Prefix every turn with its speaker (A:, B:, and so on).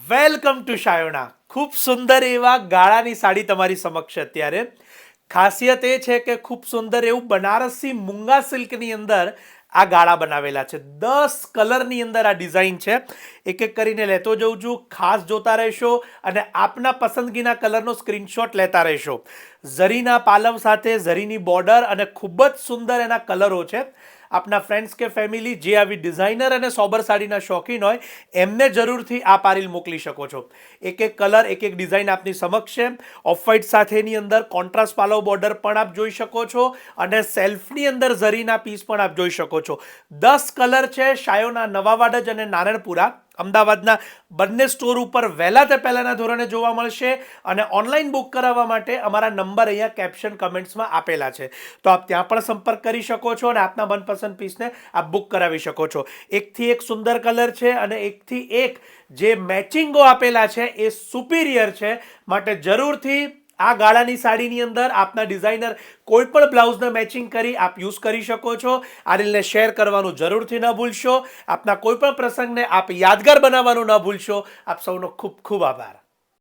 A: Welcome to Shayona. ખૂબ સુંદર એવા ગાળાની સાડી તમારી સમક્ષ અત્યારે. ખાસિયત એ છે કે ખૂબ સુંદર એવું બનારસી મૂંગા સિલ્કની અંદર આ ગાળા બનાવેલા છે. 10 કલરની અંદર આ ડિઝાઇન છે. એક એક કરીને લેતો જઉં છું, ખાસ જોતા રહેશો અને આપના પસંદગીના કલરનો સ્ક્રીનશોટ લેતા રહેશો. ઝરીના પાલવ સાથે ઝરીની બોર્ડર અને ખૂબ જ સુંદર એના કલરો છે. આપના ફ્રેન્ડ્સ કે ફેમિલી જે આવી ડિઝાઇનર અને સોબર સાડીના શોખીન હોય એમને જરૂરથી આ પારીલ મોકલી શકો છો. એક એક કલર, એક એક ડિઝાઇન આપની સમક્ષ છે. ઓફ વ્હાઇટ સાથેની અંદર કોન્ટ્રાસ્ટ પાલવ બોર્ડર પણ આપ જોઈ શકો છો અને સેલ્ફની અંદર ઝરીના પીસ પણ આપ જોઈ શકો છો. 10 કલર છે. શાયોના નવાવાડજ અને નારણપુરા અમદાવાદના બંને સ્ટોર ઉપર વહેલા તે પહેલાંના ધોરણે જોવા મળશે અને ઓનલાઈન બુક કરાવવા માટે અમારા નંબર અહીંયા કેપ્શન કમેન્ટ્સમાં આપેલા છે, તો આપ ત્યાં પણ સંપર્ક કરી શકો છો અને આપના મનપસંદ પીસને આપ બુક કરાવી શકો છો. એકથી એક સુંદર કલર છે અને એકથી એક જે મેચિંગો આપેલા છે એ સુપિરિયર છે. માટે જરૂરથી આ ગાળાની સાડીની અંદર આપના ડિઝાઇનર કોઈ પણ બ્લાઉઝને મેચિંગ કરી આપ યુઝ કરી શકો છો. આ રીલને શેર કરવાનું જરૂરથી ન ભૂલશો. આપના કોઈ પણ પ્રસંગને આપ યાદગાર બનાવવાનું ન ભૂલશો. આપ સૌનો ખૂબ ખૂબ આભાર.